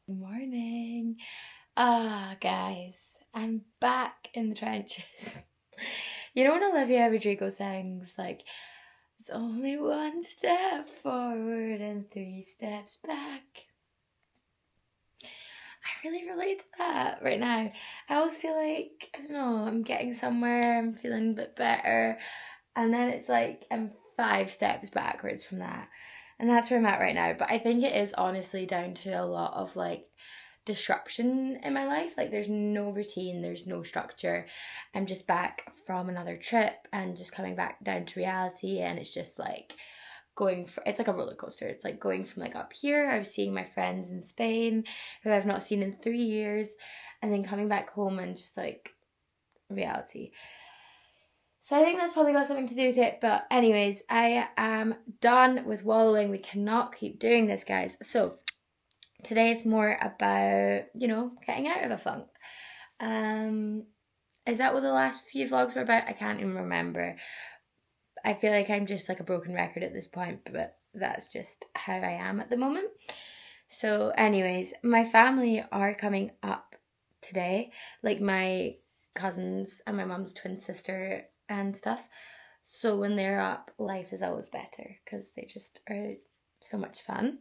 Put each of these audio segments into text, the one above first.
Morning. Guys, I'm back in the trenches. You know when Olivia Rodrigo sings, like, it's only one step forward and 3 steps back? I really relate to that right now. I always feel like, I don't know, I'm getting somewhere, I'm feeling a bit better, and then it's like I'm 5 steps backwards from that. And that's where I'm at right now. But I think it is honestly down to a lot of like disruption in my life. Like there's no routine, there's no structure. I'm just back from another trip and just coming back down to reality, and it's just like it's like a roller coaster. It's like going from like up here, I was seeing my friends in Spain who I've not seen in 3 years, and then coming back home and just like reality. So I think that's probably got something to do with it. But anyways, I am done with wallowing. We cannot keep doing this, guys. So today is more about, getting out of a funk. Is that what the last few vlogs were about? I can't even remember. I feel like I'm just like a broken record at this point, but that's just how I am at the moment. So anyways, my family are coming up today. Like my cousins and my mum's twin sister and stuff. So when they're up, life is always better because they just are so much fun.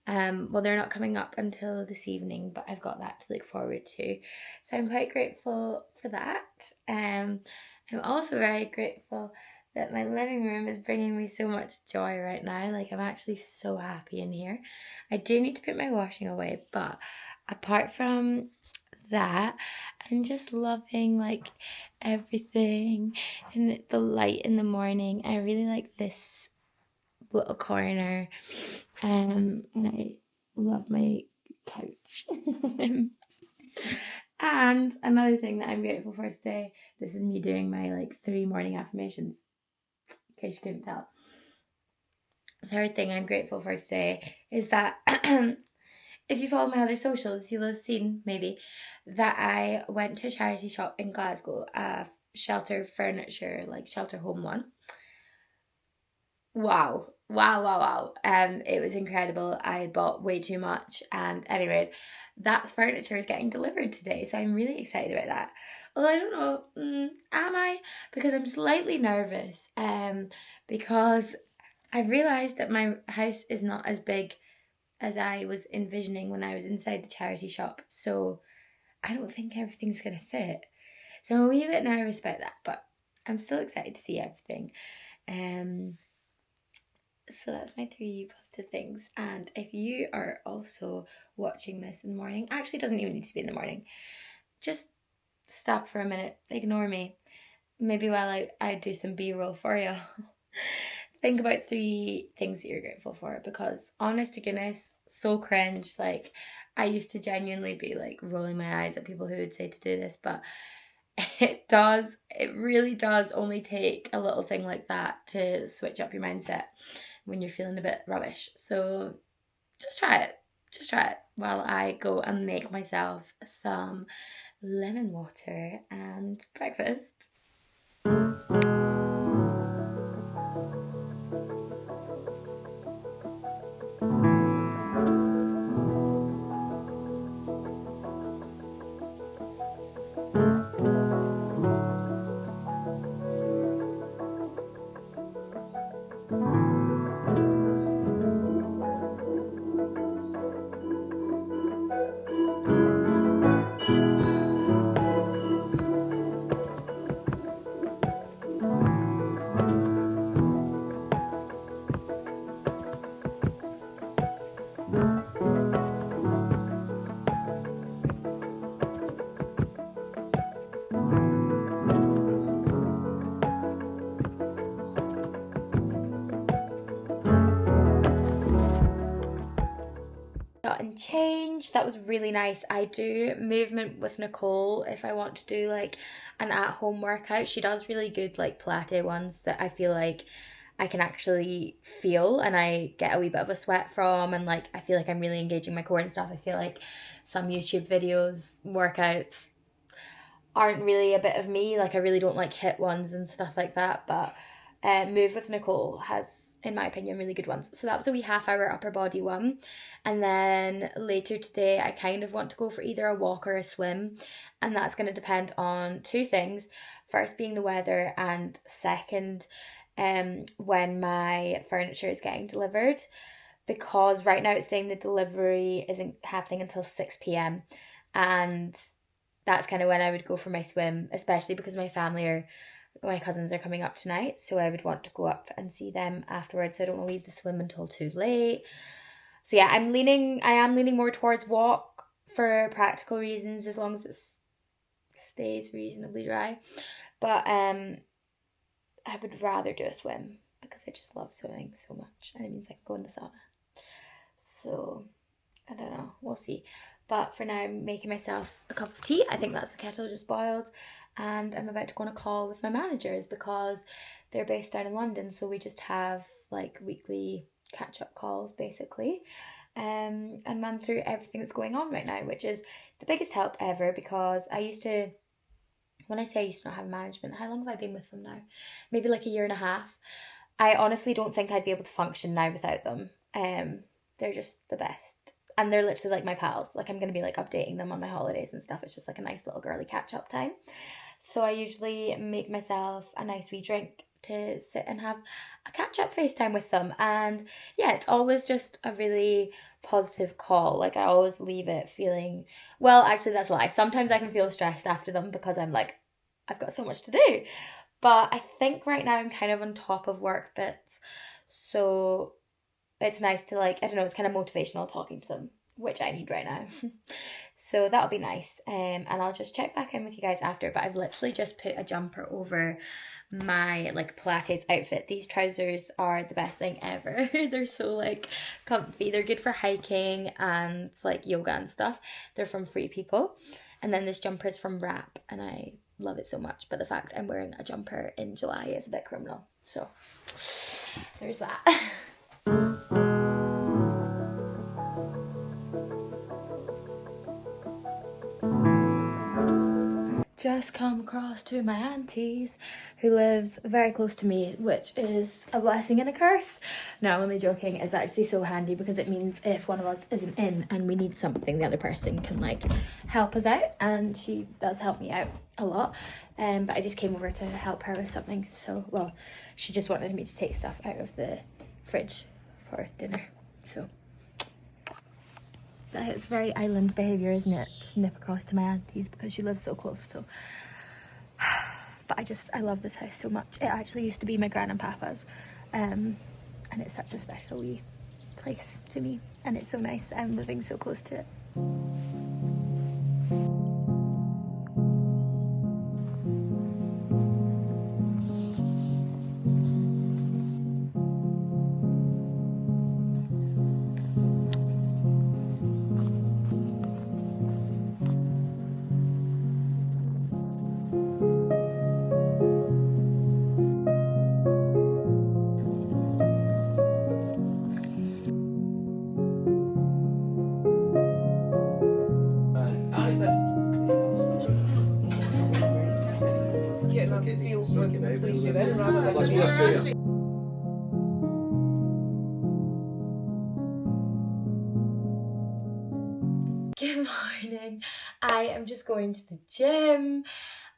Well, they're not coming up until this evening, but I've got that to look forward to. So I'm quite grateful for that. I'm also very grateful that my living room is bringing me so much joy right now. Like I'm actually so happy in here. I do need to put my washing away, but apart from that, I'm just loving like everything and the light in the morning. I really like this little corner, and I love my couch. And another thing that I'm grateful for today, this is me doing my like 3 morning affirmations, in case you couldn't tell. The third thing I'm grateful for today is that if you follow my other socials, you'll have seen maybe that I went to a charity shop in Glasgow, a shelter furniture, like shelter home one. Wow. It was incredible. I bought way too much, and anyways, that furniture is getting delivered today, so I'm really excited about that. Well, I don't know, am I? Because I'm slightly nervous, because I've realised that my house is not as big as I was envisioning when I was inside the charity shop, so I don't think everything's gonna fit. So I'm a wee bit nervous about that, but I'm still excited to see everything. So that's my 3 positive things. And if you are also watching this in the morning, actually it doesn't even need to be in the morning, just stop for a minute, ignore me, maybe while I do some b-roll for you. Think about 3 things that you're grateful for, because honest to goodness, so cringe. Like I used to genuinely be like rolling my eyes at people who would say to do this, but it really does only take a little thing like that to switch up your mindset when you're feeling a bit rubbish. So just try it while I go and make myself some lemon water and breakfast. Gotten changed. That was really nice. I do movement with Nicole if I want to do like an at-home workout. She does really good like Pilates ones that I feel like I can actually feel and I get a wee bit of a sweat from, and like I feel like I'm really engaging my core and stuff. I feel like some YouTube videos, workouts aren't really a bit of me. Like I really don't like hit ones and stuff like that, but Move with Nicole has in my opinion, really good ones. So that was a wee half-hour upper body one. And then later today, I kind of want to go for either a walk or a swim. And that's going to depend on two things. First being the weather, and second, when my furniture is getting delivered. Because right now it's saying the delivery isn't happening until 6 p.m. And that's kind of when I would go for my swim, especially because my cousins are coming up tonight, so I would want to go up and see them afterwards. So I don't want to leave the swim until too late. So yeah, I am leaning more towards walk for practical reasons, as long as it stays reasonably dry. But I would rather do a swim because I just love swimming so much, and it means I can go in the sauna. So I don't know, we'll see. But for now, I'm making myself a cup of tea. I think that's the kettle just boiled. And I'm about to go on a call with my managers because they're based down in London. So we just have like weekly catch-up calls basically, and run through everything that's going on right now, which is the biggest help ever, because when I say I used to not have management, how long have I been with them now? Maybe like a year and a half. I honestly don't think I'd be able to function now without them. They're just the best. And they're literally like my pals. Like, I'm going to be like updating them on my holidays and stuff. It's just like a nice little girly catch-up time. So I usually make myself a nice wee drink to sit and have a catch-up FaceTime with them. And yeah, it's always just a really positive call. Like, I always leave it feeling, well, actually that's a lie. Sometimes I can feel stressed after them because I'm like, I've got so much to do. But I think right now I'm kind of on top of work bits. So it's nice to, like, I don't know, it's kind of motivational talking to them, which I need right now. So that'll be nice. And I'll just check back in with you guys after. But I've literally just put a jumper over my like Pilates outfit. These trousers are the best thing ever. They're so like comfy. They're good for hiking and like yoga and stuff. They're from Free People. And then this jumper is from Wrap, and I love it so much. But the fact I'm wearing a jumper in July is a bit criminal. So there's that. Just come across to my auntie's, who lives very close to me, which is a blessing and a curse. No, I'm only joking. It's actually so handy because it means if one of us isn't in and we need something, the other person can like help us out, and she does help me out a lot. But I just came over to help her with something. So, well, she just wanted me to take stuff out of the fridge for dinner. So it's very island behaviour, isn't it? Just nip across to my auntie's because she lives so close. So, but I love this house so much. It actually used to be my gran and papa's, and it's such a special wee place to me, and it's so nice that I'm living so close to it. Good morning. I am just going to the gym.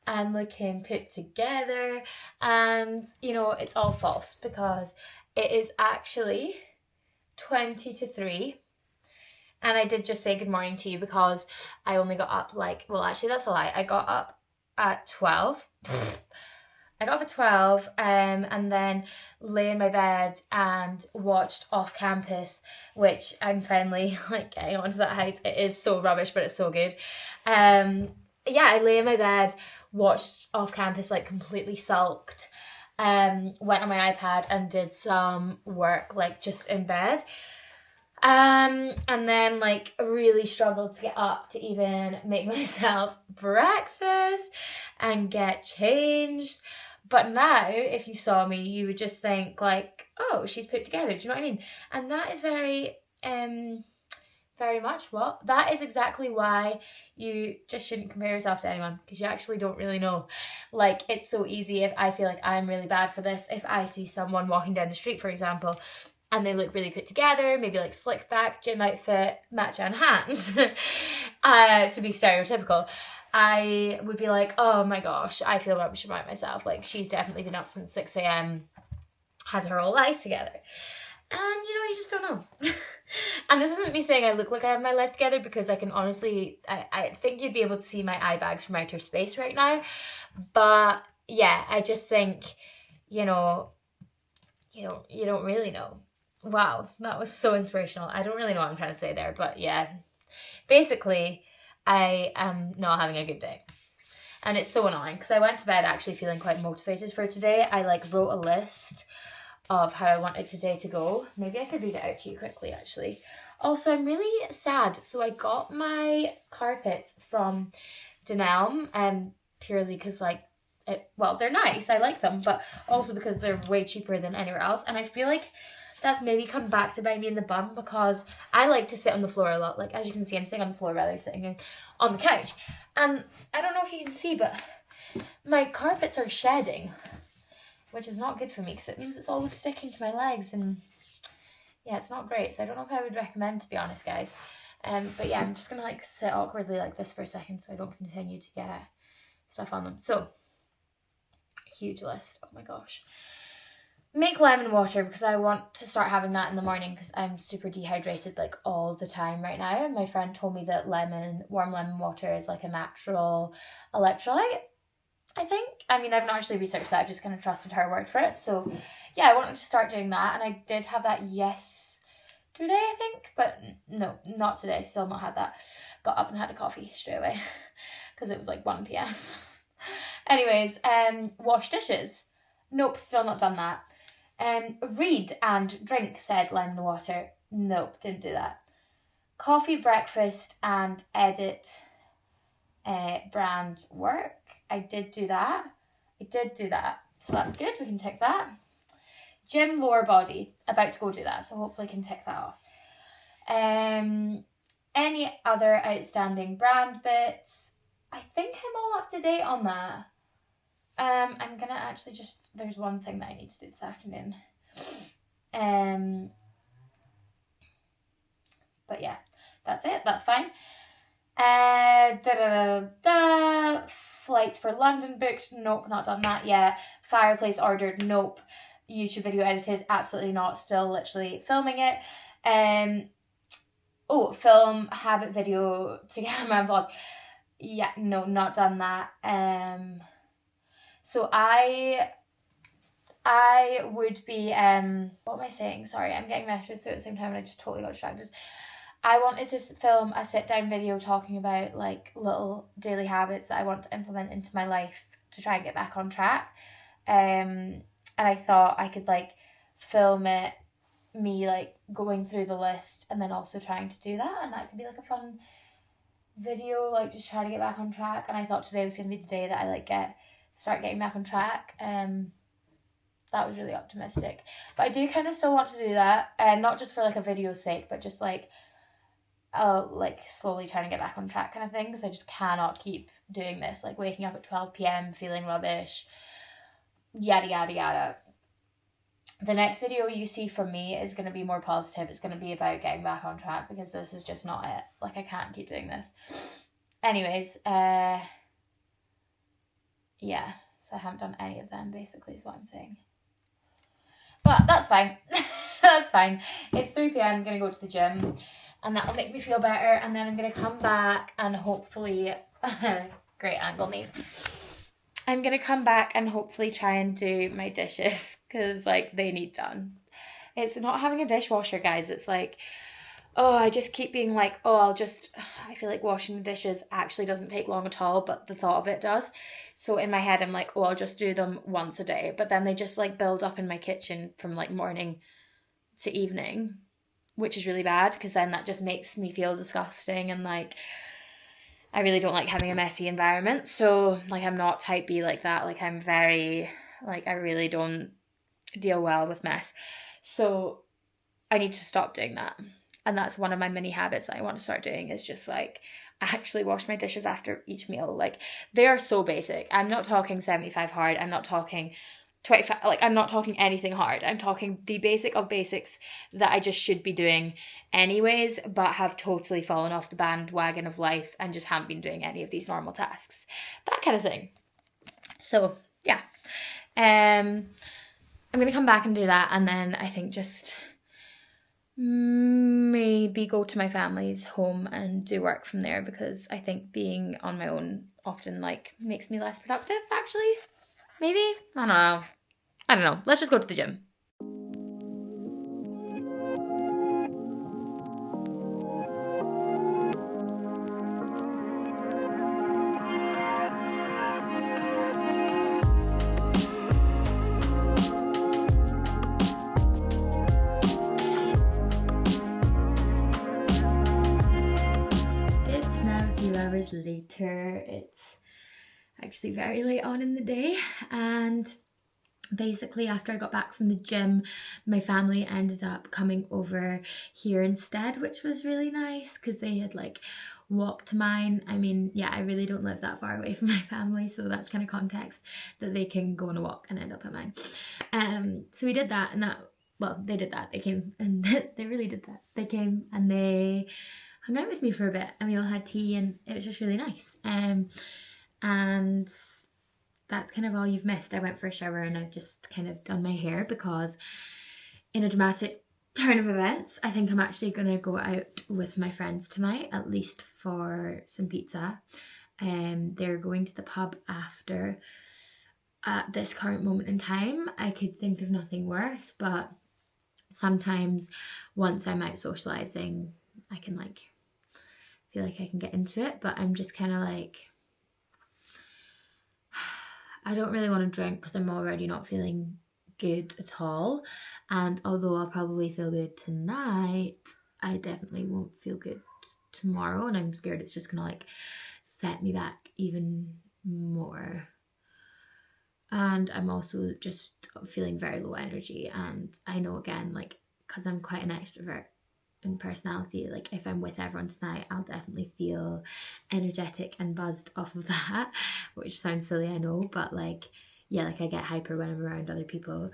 I'm looking put together, and you know, it's all false because it is actually 20 to 3. And I did just say good morning to you because I only got up actually that's a lie. I got up at 12. I got up at 12 and then lay in my bed and watched Off Campus, which I'm finally like getting onto that hype. It is so rubbish, but it's so good. Yeah, I lay in my bed, watched Off Campus, like completely sulked, went on my iPad and did some work like just in bed. And then like really struggled to get up to even make myself breakfast and get changed. But now, if you saw me, you would just think like, oh, she's put together. Do you know what I mean? And that is very very much. What? That is exactly why you just shouldn't compare yourself to anyone, because you actually don't really know. Like, it's so easy, if I feel like I'm really bad for this, if I see someone walking down the street, for example, and they look really put together, maybe like slick back, gym outfit, matcha on hands, to be stereotypical, I would be like, oh my gosh, I feel rubbish about myself. Like, she's definitely been up since 6 a.m, has her whole life together. And, you just don't know. And this isn't me saying I look like I have my life together, because I can honestly, I think you'd be able to see my eye bags from outer space right now. But yeah, I just think, you don't really know. Wow, that was so inspirational. I don't really know what I'm trying to say there, but yeah. Basically, I am not having a good day. And it's so annoying, because I went to bed actually feeling quite motivated for today. I wrote a list of how I wanted today to go. Maybe I could read it out to you quickly, actually. Also, I'm really sad. So I got my carpets from Dunelm, purely because they're nice. I like them, but also because they're way cheaper than anywhere else. And I feel like that's maybe come back to bite me in the bum, because I like to sit on the floor a lot. Like, as you can see, I'm sitting on the floor rather sitting on the couch. And I don't know if you can see, but my carpets are shedding, which is not good for me, because it means it's always sticking to my legs, and yeah, it's not great. So I don't know if I would recommend, to be honest, guys. But yeah, I'm just gonna sit awkwardly like this for a second so I don't continue to get stuff on them. So, huge list. Oh my gosh. Make lemon water, because I want to start having that in the morning, because I'm super dehydrated all the time right now. And my friend told me that warm lemon water is a natural electrolyte, I think. I mean, I've not actually researched that. I've just kind of trusted her word for it. So yeah, I wanted to start doing that. And I did have that yesterday, I think. But no, not today. Still not had that. Got up and had a coffee straight away, because it was 1 p.m. Anyways, wash dishes. Nope, still not done that. Read and drink said lemon water. Nope, didn't do that. Coffee, breakfast, and edit brand work. I did do that. So that's good. We can tick that. Gym, lower body. About to go do that. So hopefully I can tick that off. Any other outstanding brand bits? I think I'm all up to date on that. I'm going to actually there's one thing that I need to do this afternoon. But yeah, that's it. That's fine. Flights for London booked. Nope, not done that yet. Fireplace ordered. Nope. YouTube video edited. Absolutely not. Still literally filming it. Film habit video to get my vlog. Yeah, no, not done that. So I would be what am I saying? Sorry, I'm getting messages through at the same time and I just totally got distracted. I wanted to film a sit-down video talking about little daily habits that I want to implement into my life to try and get back on track. And I thought I could film it, me going through the list and then also trying to do that, and that could be a fun video, just try to get back on track. And I thought today was going to be the day that I start getting back on track. That was really optimistic, but I do kind of still want to do that, and not just for a video's sake, but just slowly trying to get back on track kind of thing, because I just cannot keep doing this, waking up at 12 p.m, feeling rubbish, yada yada yada. The next video you see from me is going to be more positive. It's going to be about getting back on track, because this is just not it. I can't keep doing this. Anyways, yeah, so I haven't done any of them, basically, is what I'm saying. But that's fine. That's fine. It's 3 p.m, I'm going to go to the gym, and that'll make me feel better, and then I'm going to come back and hopefully, great angle, Nate. I'm going to come back and hopefully try and do my dishes, because they need done. It's not having a dishwasher, guys. It's I just keep being I feel like washing the dishes actually doesn't take long at all, but the thought of it does. So in my head, I'm I'll just do them once a day, but then they just build up in my kitchen from morning to evening, which is really bad, because then that just makes me feel disgusting, and I really don't like having a messy environment. So I'm not type B like that. I'm very I really don't deal well with mess. So I need to stop doing that. And that's one of my mini habits that I want to start doing, is just like actually wash my dishes after each meal. Like, they are so basic. I'm not talking 75 hard. I'm not talking 25, like, I'm not talking anything hard. I'm talking the basic of basics that I just should be doing anyways, but have totally fallen off the bandwagon of life and just haven't been doing any of these normal tasks. That kind of thing. So, yeah. I'm going to come back and do that, and then I think just maybe go to my family's home and do work from there, because I think being on my own often like makes me less productive, actually. Maybe? I don't know. Let's just go to the gym. Hours later. It's actually very late on in the day, and basically after I got back from the gym, my family ended up coming over here instead, which was really nice because they had like walked to mine. I mean, yeah, I really don't live that far away from my family, so that's kind of context that they can go on a walk and end up at mine. So we did that, and they did that. They came and they really did that. They came and they hung out with me for a bit, and we all had tea, and it was just really nice. And that's kind of all you've missed. I went for a shower and I've just kind of done my hair, because in a dramatic turn of events, I think I'm actually going to go out with my friends tonight, at least for some pizza. They're going to the pub after. At this current moment in time, I could think of nothing worse, but sometimes once I'm out socialising, I can like feel like I can get into it, but I'm just kind of like, I don't really want to drink because I'm already not feeling good at all, and although I'll probably feel good tonight, I definitely won't feel good tomorrow, and I'm scared it's just gonna like set me back even more. And I'm also just feeling very low energy, and I know, again, like, because I'm quite an extrovert in personality, like if I'm with everyone tonight, I'll definitely feel energetic and buzzed off of that, which sounds silly, I know, but like, yeah, like I get hyper when I'm around other people,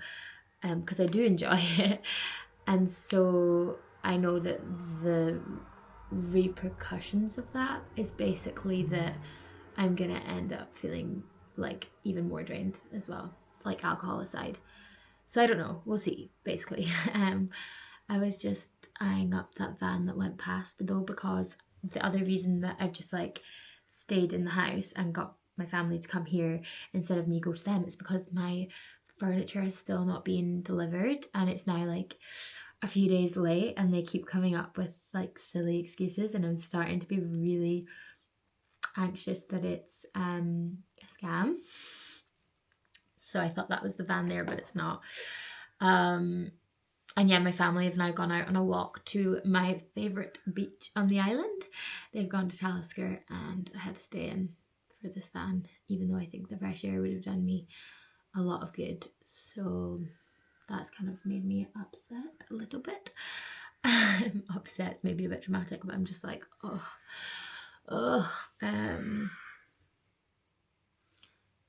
because I do enjoy it. And so I know that the repercussions of that is basically that I'm gonna end up feeling like even more drained as well, like alcohol aside. So I don't know, we'll see, basically. I was just eyeing up that van that went past though, because the other reason that I've just like stayed in the house and got my family to come here instead of me go to them is because my furniture has still not been delivered, and it's now like a few days late, and they keep coming up with like silly excuses, and I'm starting to be really anxious that it's a scam. So I thought that was the van there, but it's not. And yeah, my family have now gone out on a walk to my favourite beach on the island. They've gone to Talisker, and I had to stay in for this van, even though I think the fresh air would have done me a lot of good. So that's kind of made me upset a little bit. Upset's maybe a bit dramatic, but I'm just like,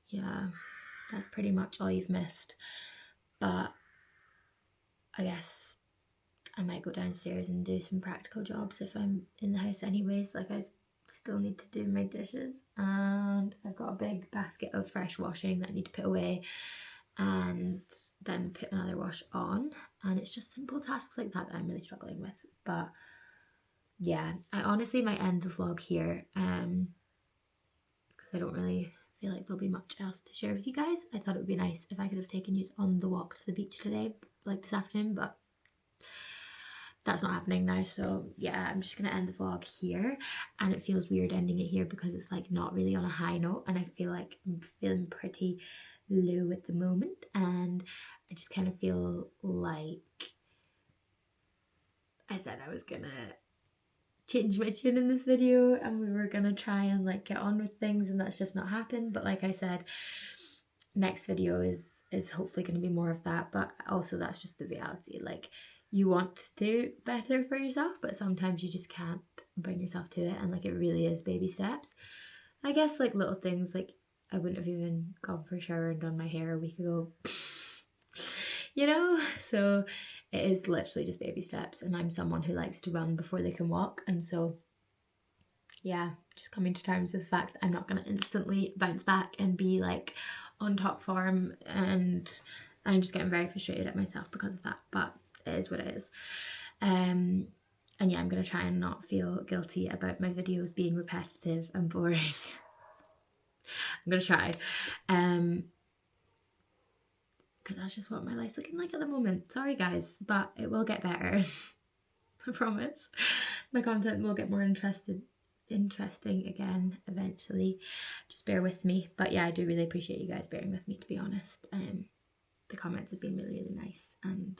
yeah, that's pretty much all you've missed. But I guess I might go downstairs and do some practical jobs if I'm in the house anyways. Like, I still need to do my dishes, and I've got a big basket of fresh washing that I need to put away and then put another wash on, and it's just simple tasks like that I'm really struggling with. But yeah, I honestly might end the vlog here because I don't really feel like there'll be much else to share with you guys. I thought it would be nice if I could have taken you on the walk to the beach today, like this afternoon, but that's not happening now. So yeah, I'm just gonna end the vlog here, and it feels weird ending it here because it's like not really on a high note, and I feel like I'm feeling pretty low at the moment, and I just kind of feel like I said I was gonna change my tune in this video and we were gonna try and like get on with things, and that's just not happened. But like I said, next video is hopefully going to be more of that, but also that's just the reality. Like, you want to do better for yourself, but sometimes you just can't bring yourself to it, and like it really is baby steps. I guess like little things, like I wouldn't have even gone for a shower and done my hair a week ago, you know? So it is literally just baby steps, and I'm someone who likes to run before they can walk, and so yeah, just coming to terms with the fact that I'm not going to instantly bounce back and be like on top form, and I'm just getting very frustrated at myself because of that, but it is what it is. And yeah, I'm going to try and not feel guilty about my videos being repetitive and boring. I'm going to try. Because that's just what my life's looking like at the moment. Sorry guys, but it will get better. I promise. My content will get more interesting again eventually. Just bear with me. But yeah, I do really appreciate you guys bearing with me, to be honest. The comments have been really, really nice, and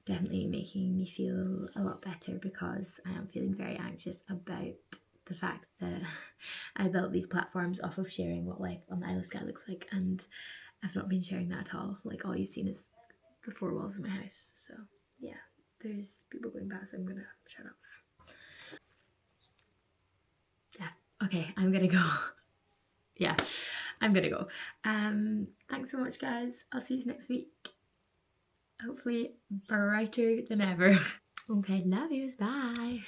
definitely making me feel a lot better, because I am feeling very anxious about the fact that I built these platforms off of sharing what life on the Isle of Skye looks like, and I've not been sharing that at all. Like, all you've seen is the four walls of my house. So yeah, there's people going past, so I'm gonna shut up. Yeah, okay, I'm gonna go. Yeah, I'm gonna go. Thanks so much guys, I'll see you next week. Hopefully brighter than ever. Okay, love yous, bye.